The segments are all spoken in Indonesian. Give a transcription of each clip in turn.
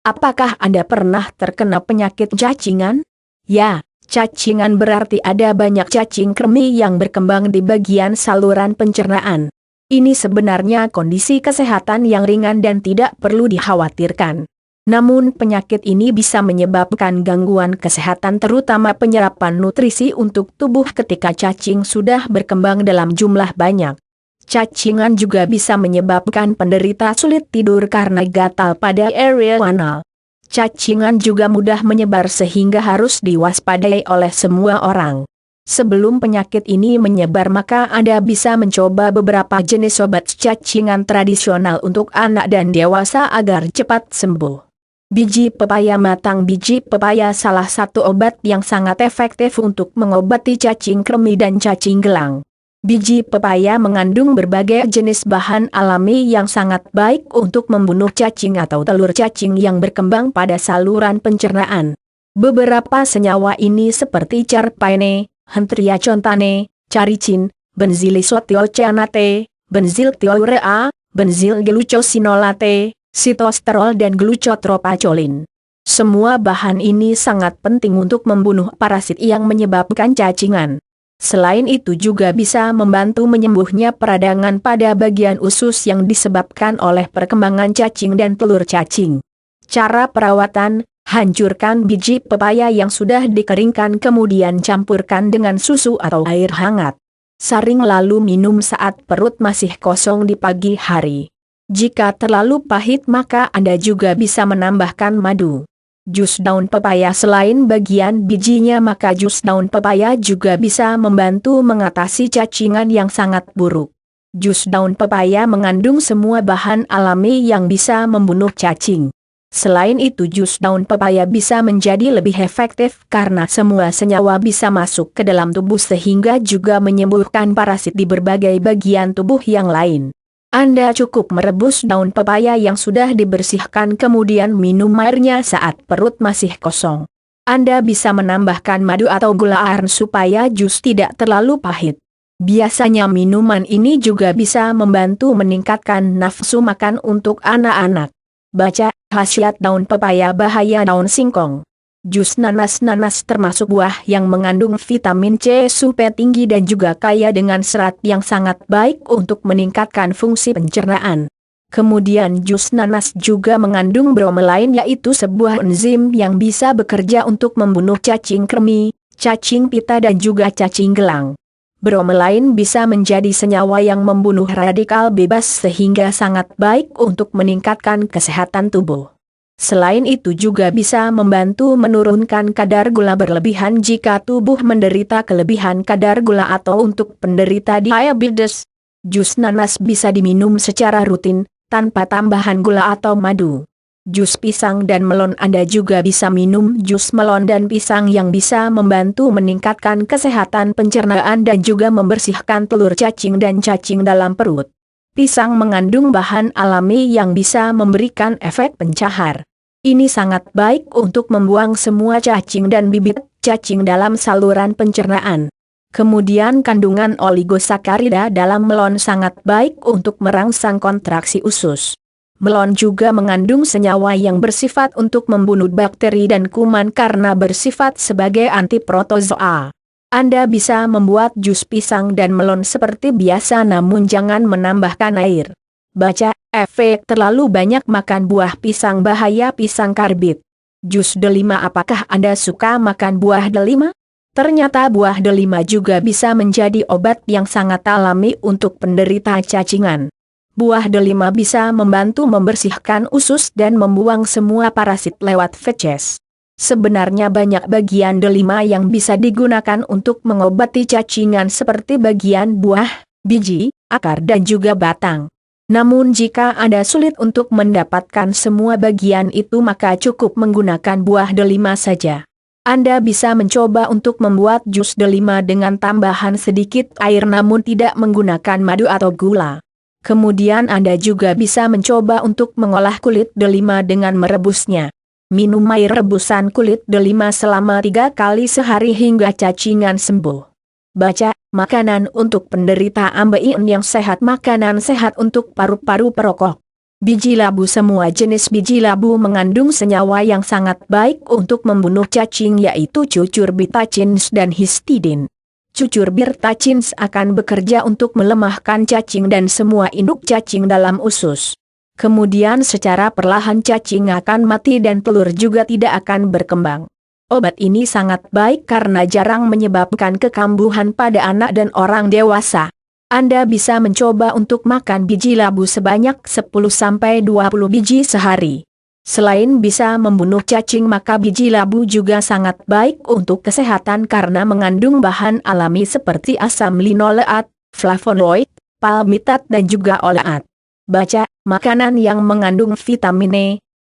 Apakah Anda pernah terkena penyakit cacingan? Ya, cacingan berarti ada banyak cacing kremi yang berkembang di bagian saluran pencernaan. Ini sebenarnya kondisi kesehatan yang ringan dan tidak perlu dikhawatirkan. Namun penyakit ini bisa menyebabkan gangguan kesehatan terutama penyerapan nutrisi untuk tubuh ketika cacing sudah berkembang dalam jumlah banyak. Cacingan juga bisa menyebabkan penderita sulit tidur karena gatal pada area anal. Cacingan juga mudah menyebar sehingga harus diwaspadai oleh semua orang. Sebelum penyakit ini menyebar maka Anda bisa mencoba beberapa jenis obat cacingan tradisional untuk anak dan dewasa agar cepat sembuh. Biji pepaya matang. Biji pepaya salah satu obat yang sangat efektif untuk mengobati cacing kremi dan cacing gelang. Biji pepaya mengandung berbagai jenis bahan alami yang sangat baik untuk membunuh cacing atau telur cacing yang berkembang pada saluran pencernaan. Beberapa senyawa ini seperti carpaine, hentriacontane, caricin, benzilisothiocyanate, benzilthiourea, benzilglucosinolate, sitosterol dan glucotropacolin. Semua bahan ini sangat penting untuk membunuh parasit yang menyebabkan cacingan. Selain itu juga bisa membantu menyembuhnya peradangan pada bagian usus yang disebabkan oleh perkembangan cacing dan telur cacing. Cara perawatan: hancurkan biji pepaya yang sudah dikeringkan kemudian campurkan dengan susu atau air hangat. Saring lalu minum saat perut masih kosong di pagi hari. Jika terlalu pahit maka Anda juga bisa menambahkan madu. Jus daun pepaya. Selain bagian bijinya maka jus daun pepaya juga bisa membantu mengatasi cacingan yang sangat buruk. Jus daun pepaya mengandung semua bahan alami yang bisa membunuh cacing. Selain itu jus daun pepaya bisa menjadi lebih efektif karena semua senyawa bisa masuk ke dalam tubuh sehingga juga menyembuhkan parasit di berbagai bagian tubuh yang lain. Anda cukup merebus daun pepaya yang sudah dibersihkan kemudian minum airnya saat perut masih kosong. Anda bisa menambahkan madu atau gula aren supaya jus tidak terlalu pahit. Biasanya minuman ini juga bisa membantu meningkatkan nafsu makan untuk anak-anak. Baca: khasiat daun pepaya, bahaya daun singkong. Jus nanas. Nanas termasuk buah yang mengandung vitamin C super tinggi dan juga kaya dengan serat yang sangat baik untuk meningkatkan fungsi pencernaan. Kemudian jus nanas juga mengandung bromelain yaitu sebuah enzim yang bisa bekerja untuk membunuh cacing kremi, cacing pita dan juga cacing gelang. Bromelain bisa menjadi senyawa yang membunuh radikal bebas sehingga sangat baik untuk meningkatkan kesehatan tubuh. Selain itu juga bisa membantu menurunkan kadar gula berlebihan jika tubuh menderita kelebihan kadar gula atau untuk penderita diabetes. Jus nanas bisa diminum secara rutin, tanpa tambahan gula atau madu. Jus pisang dan melon. Anda juga bisa minum jus melon dan pisang yang bisa membantu meningkatkan kesehatan pencernaan dan juga membersihkan telur cacing dan cacing dalam perut. Pisang mengandung bahan alami yang bisa memberikan efek pencahar. Ini sangat baik untuk membuang semua cacing dan bibit cacing dalam saluran pencernaan. Kemudian kandungan oligosakarida dalam melon sangat baik untuk merangsang kontraksi usus. Melon juga mengandung senyawa yang bersifat untuk membunuh bakteri dan kuman karena bersifat sebagai antiprotozoa. Anda bisa membuat jus pisang dan melon seperti biasa namun jangan menambahkan air. Baca, efek terlalu banyak makan buah pisang bahaya pisang karbit. Jus delima. Apakah Anda suka makan buah delima? Ternyata buah delima juga bisa menjadi obat yang sangat alami untuk penderita cacingan. Buah delima bisa membantu membersihkan usus dan membuang semua parasit lewat feces. Sebenarnya banyak bagian delima yang bisa digunakan untuk mengobati cacingan seperti bagian buah, biji, akar dan juga batang. Namun jika Anda sulit untuk mendapatkan semua bagian itu maka cukup menggunakan buah delima saja. Anda bisa mencoba untuk membuat jus delima dengan tambahan sedikit air namun tidak menggunakan madu atau gula. Kemudian Anda juga bisa mencoba untuk mengolah kulit delima dengan merebusnya. Minum air rebusan kulit delima selama 3 kali sehari hingga cacingan sembuh. Baca, makanan untuk penderita ambeien yang sehat. Makanan sehat untuk paru-paru perokok. Biji labu. Semua jenis biji labu mengandung senyawa yang sangat baik untuk membunuh cacing, yaitu cucurbitacins dan histidin. Cucurbitacins akan bekerja untuk melemahkan cacing dan semua induk cacing dalam usus. Kemudian secara perlahan cacing akan mati dan telur juga tidak akan berkembang. Obat ini sangat baik karena jarang menyebabkan kekambuhan pada anak dan orang dewasa. Anda bisa mencoba untuk makan biji labu sebanyak 10-20 biji sehari. Selain bisa membunuh cacing, maka biji labu juga sangat baik untuk kesehatan karena mengandung bahan alami seperti asam linoleat, flavonoid, palmitat dan juga oleat. Baca, makanan yang mengandung vitamin E.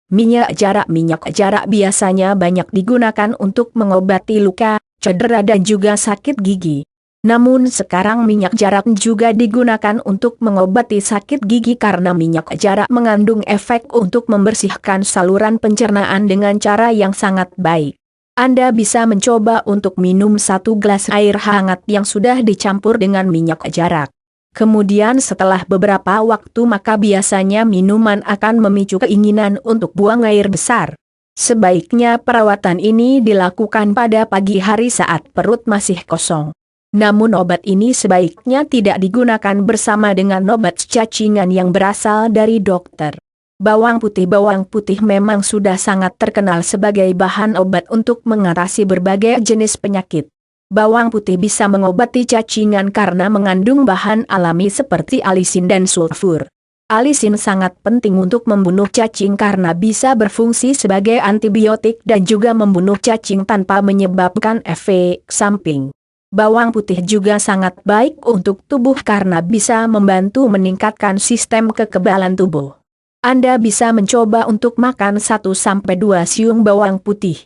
Minyak jarak. Minyak jarak biasanya banyak digunakan untuk mengobati luka, cedera dan juga sakit gigi. Namun sekarang minyak jarak juga digunakan untuk mengobati sakit gigi karena minyak jarak mengandung efek untuk membersihkan saluran pencernaan dengan cara yang sangat baik. Anda bisa mencoba untuk minum 1 gelas air hangat yang sudah dicampur dengan minyak jarak. Kemudian setelah beberapa waktu maka biasanya minuman akan memicu keinginan untuk buang air besar. Sebaiknya perawatan ini dilakukan pada pagi hari saat perut masih kosong. Namun obat ini sebaiknya tidak digunakan bersama dengan obat cacingan yang berasal dari dokter. Bawang putih. Bawang putih memang sudah sangat terkenal sebagai bahan obat untuk mengatasi berbagai jenis penyakit. Bawang putih bisa mengobati cacingan karena mengandung bahan alami seperti alisin dan sulfur. Alisin sangat penting untuk membunuh cacing karena bisa berfungsi sebagai antibiotik dan juga membunuh cacing tanpa menyebabkan efek samping. Bawang putih juga sangat baik untuk tubuh karena bisa membantu meningkatkan sistem kekebalan tubuh. Anda bisa mencoba untuk makan 1-2 siung bawang putih.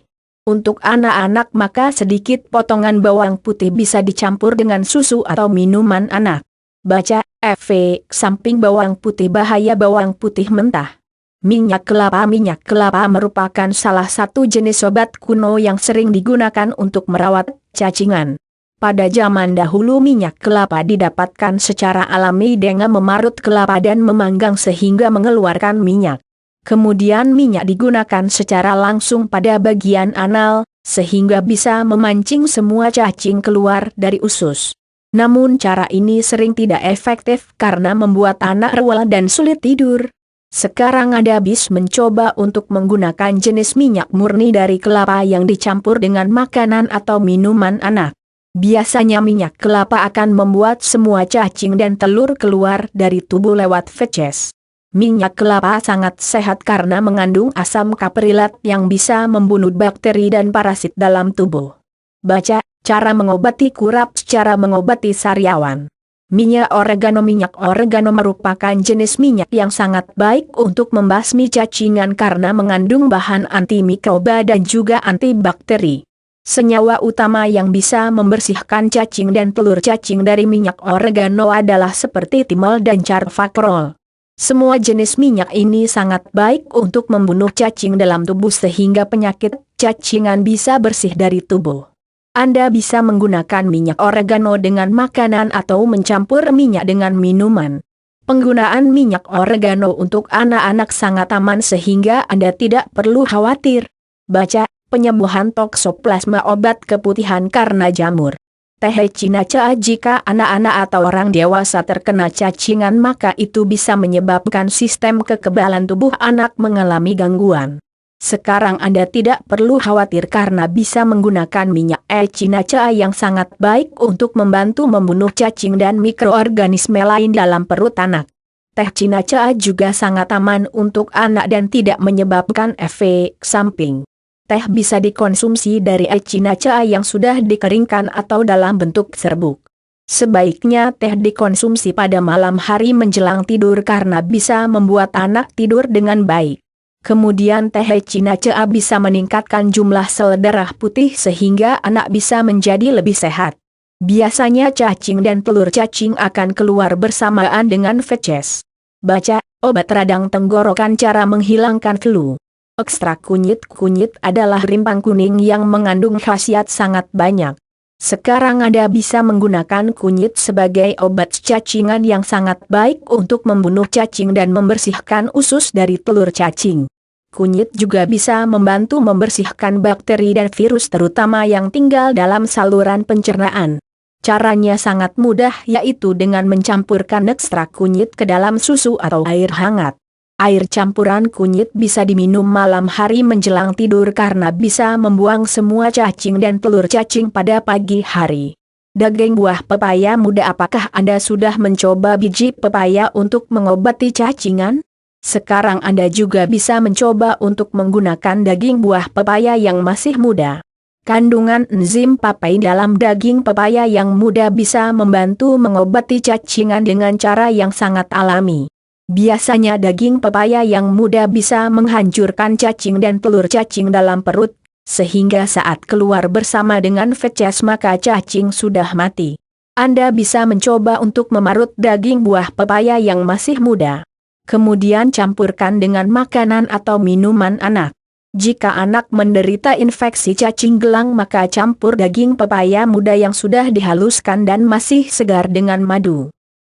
Untuk anak-anak maka sedikit potongan bawang putih bisa dicampur dengan susu atau minuman anak. Baca, efek samping bawang putih. Bahaya bawang putih mentah. Minyak kelapa. Minyak kelapa merupakan salah satu jenis obat kuno yang sering digunakan untuk merawat cacingan. Pada zaman dahulu minyak kelapa didapatkan secara alami dengan memarut kelapa dan memanggang sehingga mengeluarkan minyak. Kemudian minyak digunakan secara langsung pada bagian anal, sehingga bisa memancing semua cacing keluar dari usus. Namun cara ini sering tidak efektif karena membuat anak rewel dan sulit tidur. Sekarang Anda bisa mencoba untuk menggunakan jenis minyak murni dari kelapa yang dicampur dengan makanan atau minuman anak. Biasanya minyak kelapa akan membuat semua cacing dan telur keluar dari tubuh lewat feces. Minyak kelapa sangat sehat karena mengandung asam kaprilat yang bisa membunuh bakteri dan parasit dalam tubuh. Baca, cara mengobati kurap. Cara mengobati sariawan. Minyak oregano. Minyak oregano merupakan jenis minyak yang sangat baik untuk membasmi cacingan karena mengandung bahan antimikroba dan juga antibakteri. Senyawa utama yang bisa membersihkan cacing dan telur cacing dari minyak oregano adalah seperti timol dan carfacrol. Semua jenis minyak ini sangat baik untuk membunuh cacing dalam tubuh sehingga penyakit cacingan bisa bersih dari tubuh. Anda bisa menggunakan minyak oregano dengan makanan atau mencampur minyak dengan minuman. Penggunaan minyak oregano untuk anak-anak sangat aman sehingga Anda tidak perlu khawatir. Baca, penyembuhan toksoplasma. Obat keputihan karena jamur. Teh Cina Ca. Jika anak-anak atau orang dewasa terkena cacingan maka itu bisa menyebabkan sistem kekebalan tubuh anak mengalami gangguan. Sekarang Anda tidak perlu khawatir karena bisa menggunakan minyak Cina Ca yang sangat baik untuk membantu membunuh cacing dan mikroorganisme lain dalam perut anak. Teh Cina Ca juga sangat aman untuk anak dan tidak menyebabkan efek samping. Teh bisa dikonsumsi dari Cina Ca yang sudah dikeringkan atau dalam bentuk serbuk. Sebaiknya teh dikonsumsi pada malam hari menjelang tidur karena bisa membuat anak tidur dengan baik. Kemudian teh Cina Ca bisa meningkatkan jumlah sel darah putih sehingga anak bisa menjadi lebih sehat. Biasanya cacing dan telur cacing akan keluar bersamaan dengan feces. Baca, obat radang tenggorokan. Cara menghilangkan flu. Ekstrak kunyit. Kunyit adalah rimpang kuning yang mengandung khasiat sangat banyak. Sekarang Anda bisa menggunakan kunyit sebagai obat cacingan yang sangat baik untuk membunuh cacing dan membersihkan usus dari telur cacing. Kunyit juga bisa membantu membersihkan bakteri dan virus terutama yang tinggal dalam saluran pencernaan. Caranya sangat mudah, yaitu dengan mencampurkan ekstrak kunyit ke dalam susu atau air hangat. Air campuran kunyit bisa diminum malam hari menjelang tidur karena bisa membuang semua cacing dan telur cacing pada pagi hari. Daging buah pepaya muda. Apakah Anda sudah mencoba biji pepaya untuk mengobati cacingan? Sekarang Anda juga bisa mencoba untuk menggunakan daging buah pepaya yang masih muda. Kandungan enzim papain dalam daging pepaya yang muda bisa membantu mengobati cacingan dengan cara yang sangat alami. Biasanya daging pepaya yang muda bisa menghancurkan cacing dan telur cacing dalam perut, sehingga saat keluar bersama dengan feces maka cacing sudah mati. Anda bisa mencoba untuk memarut daging buah pepaya yang masih muda. Kemudian campurkan dengan makanan atau minuman anak. Jika anak menderita infeksi cacing gelang maka campur daging pepaya muda yang sudah dihaluskan dan masih segar dengan madu.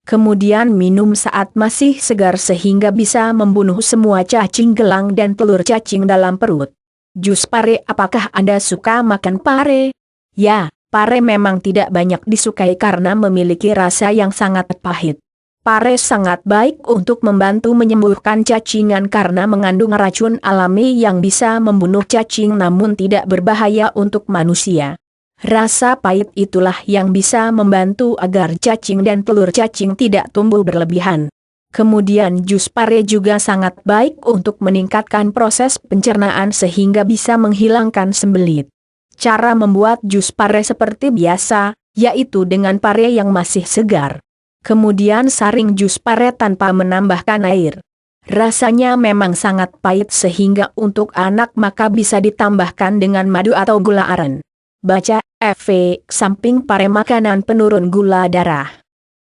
Kemudian minum saat masih segar sehingga bisa membunuh semua cacing gelang dan telur cacing dalam perut. Jus pare. Apakah Anda suka makan pare? Ya, pare memang tidak banyak disukai karena memiliki rasa yang sangat pahit. Pare sangat baik untuk membantu menyembuhkan cacingan karena mengandung racun alami yang bisa membunuh cacing namun tidak berbahaya untuk manusia. Rasa pahit itulah yang bisa membantu agar cacing dan telur cacing tidak tumbuh berlebihan. Kemudian jus pare juga sangat baik untuk meningkatkan proses pencernaan sehingga bisa menghilangkan sembelit. Cara membuat jus pare seperti biasa, yaitu dengan pare yang masih segar. Kemudian saring jus pare tanpa menambahkan air. Rasanya memang sangat pahit sehingga untuk anak maka bisa ditambahkan dengan madu atau gula aren. Baca, efek samping pare makanan penurun gula darah.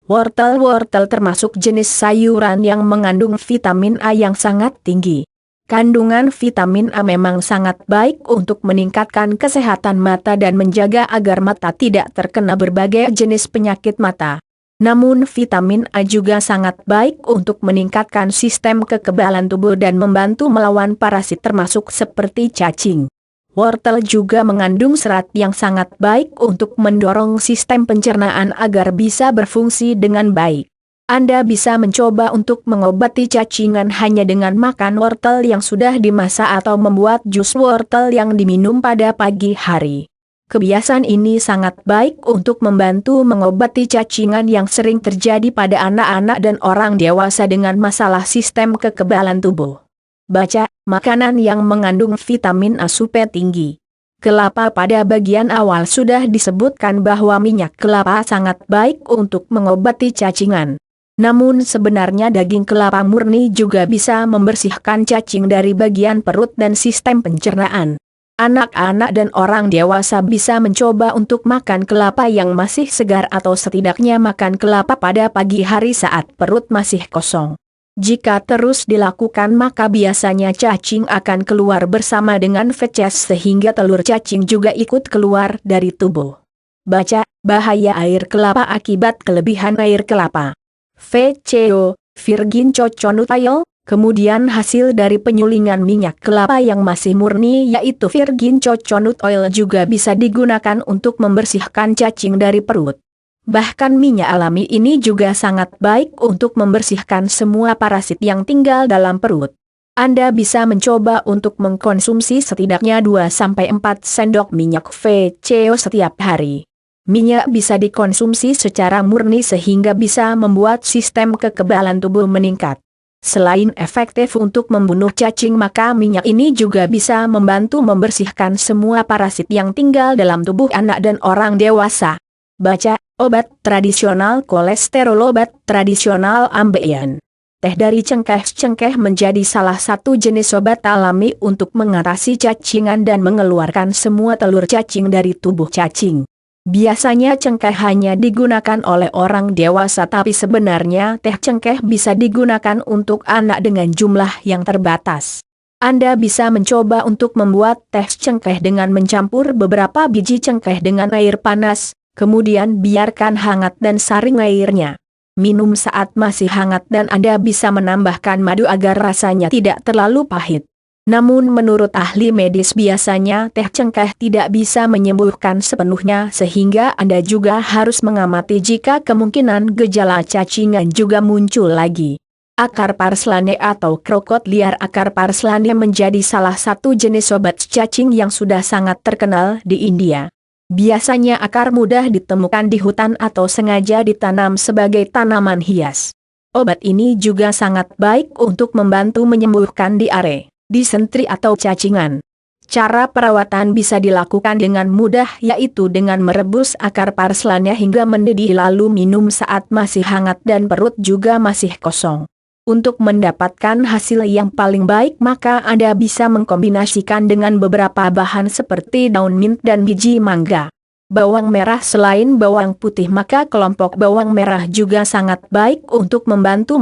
Wortel termasuk jenis sayuran yang mengandung vitamin A yang sangat tinggi. Kandungan vitamin A memang sangat baik untuk meningkatkan kesehatan mata dan menjaga agar mata tidak terkena berbagai jenis penyakit mata. Namun vitamin A juga sangat baik untuk meningkatkan sistem kekebalan tubuh dan membantu melawan parasit termasuk seperti cacing. Wortel juga mengandung serat yang sangat baik untuk mendorong sistem pencernaan agar bisa berfungsi dengan baik. Anda bisa mencoba untuk mengobati cacingan hanya dengan makan wortel yang sudah dimasak atau membuat jus wortel yang diminum pada pagi hari. Kebiasaan ini sangat baik untuk membantu mengobati cacingan yang sering terjadi pada anak-anak dan orang dewasa dengan masalah sistem kekebalan tubuh. Baca, makanan yang mengandung vitamin A super tinggi. Kelapa. Pada bagian awal sudah disebutkan bahwa minyak kelapa sangat baik untuk mengobati cacingan. Namun sebenarnya daging kelapa murni juga bisa membersihkan cacing dari bagian perut dan sistem pencernaan. Anak-anak dan orang dewasa bisa mencoba untuk makan kelapa yang masih segar atau setidaknya makan kelapa pada pagi hari saat perut masih kosong. Jika terus dilakukan maka biasanya cacing akan keluar bersama dengan feces sehingga telur cacing juga ikut keluar dari tubuh. Baca, bahaya air kelapa akibat kelebihan air kelapa. VCO, Virgin Coconut Oil. Kemudian hasil dari penyulingan minyak kelapa yang masih murni yaitu Virgin Coconut Oil juga bisa digunakan untuk membersihkan cacing dari perut. Bahkan minyak alami ini juga sangat baik untuk membersihkan semua parasit yang tinggal dalam perut. Anda bisa mencoba untuk mengkonsumsi setidaknya 2-4 sendok minyak VCO setiap hari. Minyak bisa dikonsumsi secara murni sehingga bisa membuat sistem kekebalan tubuh meningkat. Selain efektif untuk membunuh cacing maka minyak ini juga bisa membantu membersihkan semua parasit yang tinggal dalam tubuh anak dan orang dewasa. Baca, obat tradisional kolesterol. Obat tradisional ambeien. Teh dari cengkeh menjadi salah satu jenis obat alami untuk mengatasi cacingan dan mengeluarkan semua telur cacing dari tubuh cacing. Biasanya cengkeh hanya digunakan oleh orang dewasa tapi sebenarnya teh cengkeh bisa digunakan untuk anak dengan jumlah yang terbatas. Anda bisa mencoba untuk membuat teh cengkeh dengan mencampur beberapa biji cengkeh dengan air panas, Kemudian biarkan hangat dan saring airnya. Minum saat masih hangat dan Anda bisa menambahkan madu agar rasanya tidak terlalu pahit. Namun menurut ahli medis biasanya teh cengkeh tidak bisa menyembuhkan sepenuhnya sehingga Anda juga harus mengamati jika kemungkinan gejala cacingan juga muncul lagi. Akar parslane atau krokot liar. Akar parslane menjadi salah satu jenis obat cacing yang sudah sangat terkenal di India. Biasanya akar mudah ditemukan di hutan atau sengaja ditanam sebagai tanaman hias. Obat ini juga sangat baik untuk membantu menyembuhkan diare, disentri atau cacingan. Cara perawatan bisa dilakukan dengan mudah yaitu dengan merebus akar parslane hingga mendidih lalu minum saat masih hangat dan perut juga masih kosong. Untuk mendapatkan hasil yang paling baik maka Anda bisa mengkombinasikan dengan beberapa bahan seperti daun mint dan biji mangga. Bawang merah. Selain bawang putih maka kelompok bawang merah juga sangat baik untuk membantu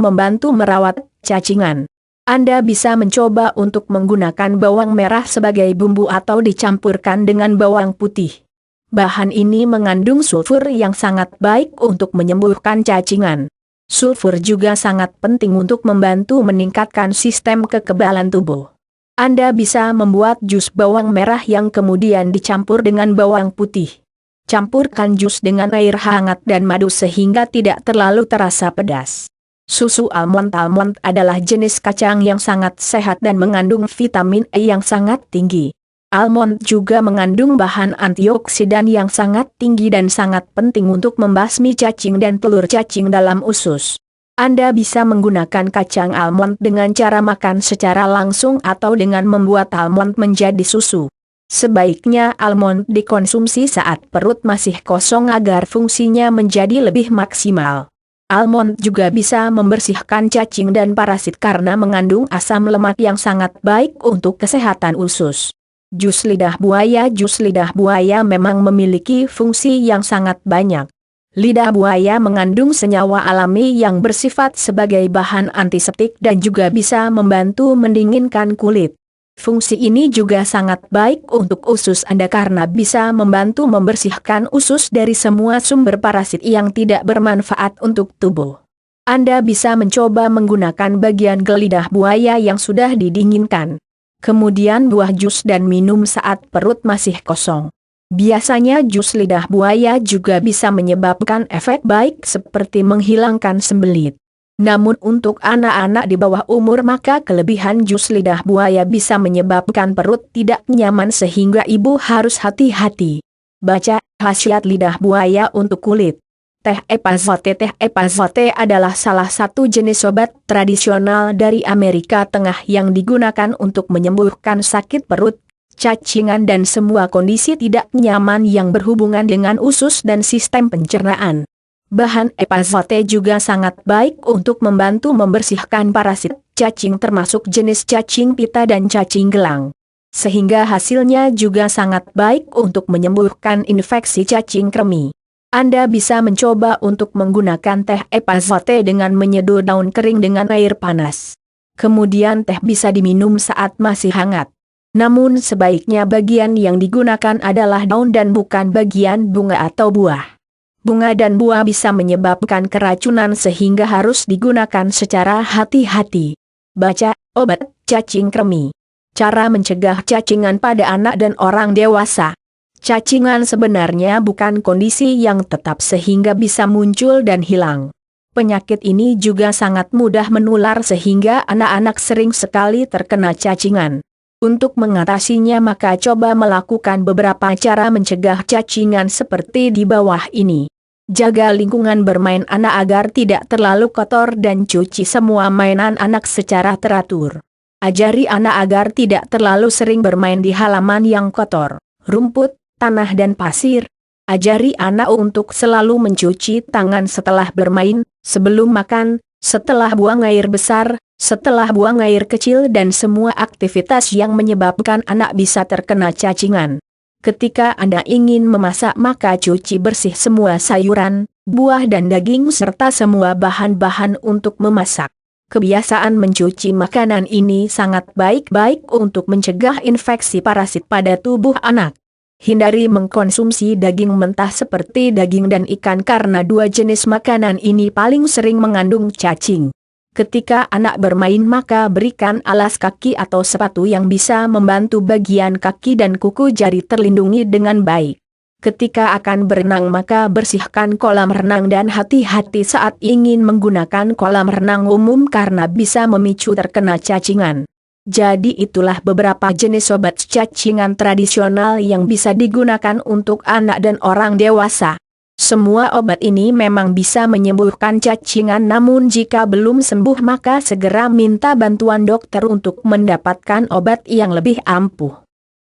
merawat cacingan. Anda bisa mencoba untuk menggunakan bawang merah sebagai bumbu atau dicampurkan dengan bawang putih. Bahan ini mengandung sulfur yang sangat baik untuk menyembuhkan cacingan. Sulfur juga sangat penting untuk membantu meningkatkan sistem kekebalan tubuh. Anda bisa membuat jus bawang merah yang kemudian dicampur dengan bawang putih. Campurkan jus dengan air hangat dan madu sehingga tidak terlalu terasa pedas. Susu almond. Almond adalah jenis kacang yang sangat sehat dan mengandung vitamin E yang sangat tinggi. Almond juga mengandung bahan antioksidan yang sangat tinggi dan sangat penting untuk membasmi cacing dan telur cacing dalam usus. Anda bisa menggunakan kacang almond dengan cara makan secara langsung atau dengan membuat almond menjadi susu. Sebaiknya almond dikonsumsi saat perut masih kosong agar fungsinya menjadi lebih maksimal. Almond juga bisa membersihkan cacing dan parasit karena mengandung asam lemak yang sangat baik untuk kesehatan usus. Jus lidah buaya. Jus lidah buaya memang memiliki fungsi yang sangat banyak. Lidah buaya mengandung senyawa alami yang bersifat sebagai bahan antiseptik dan juga bisa membantu mendinginkan kulit. Fungsi ini juga sangat baik untuk usus Anda karena bisa membantu membersihkan usus dari semua sumber parasit yang tidak bermanfaat untuk tubuh. Anda bisa mencoba menggunakan bagian lidah buaya yang sudah didinginkan. Kemudian buah jus dan minum saat perut masih kosong. Biasanya jus lidah buaya juga bisa menyebabkan efek baik seperti menghilangkan sembelit. Namun untuk anak-anak di bawah umur maka kelebihan jus lidah buaya bisa menyebabkan perut tidak nyaman sehingga ibu harus hati-hati. Baca khasiat lidah buaya untuk kulit. Teh epazote. Teh epazote adalah salah satu jenis obat tradisional dari Amerika Tengah yang digunakan untuk menyembuhkan sakit perut, cacingan dan semua kondisi tidak nyaman yang berhubungan dengan usus dan sistem pencernaan. Bahan epazote juga sangat baik untuk membantu membersihkan parasit cacing termasuk jenis cacing pita dan cacing gelang. Sehingga hasilnya juga sangat baik untuk menyembuhkan infeksi cacing kremi. Anda bisa mencoba untuk menggunakan teh epazote dengan menyeduh daun kering dengan air panas. Kemudian teh bisa diminum saat masih hangat. Namun sebaiknya bagian yang digunakan adalah daun dan bukan bagian bunga atau buah. Bunga dan buah bisa menyebabkan keracunan sehingga harus digunakan secara hati-hati. Baca, obat cacing kremi. Cara mencegah cacingan pada anak dan orang dewasa. Cacingan sebenarnya bukan kondisi yang tetap sehingga bisa muncul dan hilang. Penyakit ini juga sangat mudah menular sehingga anak-anak sering sekali terkena cacingan. Untuk mengatasinya maka coba melakukan beberapa cara mencegah cacingan seperti di bawah ini. Jaga lingkungan bermain anak agar tidak terlalu kotor dan cuci semua mainan anak secara teratur. Ajari anak agar tidak terlalu sering bermain di halaman yang kotor, rumput, tanah dan pasir. Ajari anak untuk selalu mencuci tangan setelah bermain, sebelum makan, setelah buang air besar, setelah buang air kecil dan semua aktivitas yang menyebabkan anak bisa terkena cacingan. Ketika Anda ingin memasak maka cuci bersih semua sayuran, buah dan daging serta semua bahan-bahan untuk memasak. Kebiasaan mencuci makanan ini sangat baik untuk mencegah infeksi parasit pada tubuh anak. Hindari mengkonsumsi daging mentah seperti daging dan ikan karena dua jenis makanan ini paling sering mengandung cacing. Ketika anak bermain maka berikan alas kaki atau sepatu yang bisa membantu bagian kaki dan kuku jari terlindungi dengan baik. Ketika akan berenang maka bersihkan kolam renang dan hati-hati saat ingin menggunakan kolam renang umum karena bisa memicu terkena cacingan. Jadi itulah beberapa jenis obat cacingan tradisional yang bisa digunakan untuk anak dan orang dewasa. Semua obat ini memang bisa menyembuhkan cacingan, namun jika belum sembuh maka segera minta bantuan dokter untuk mendapatkan obat yang lebih ampuh.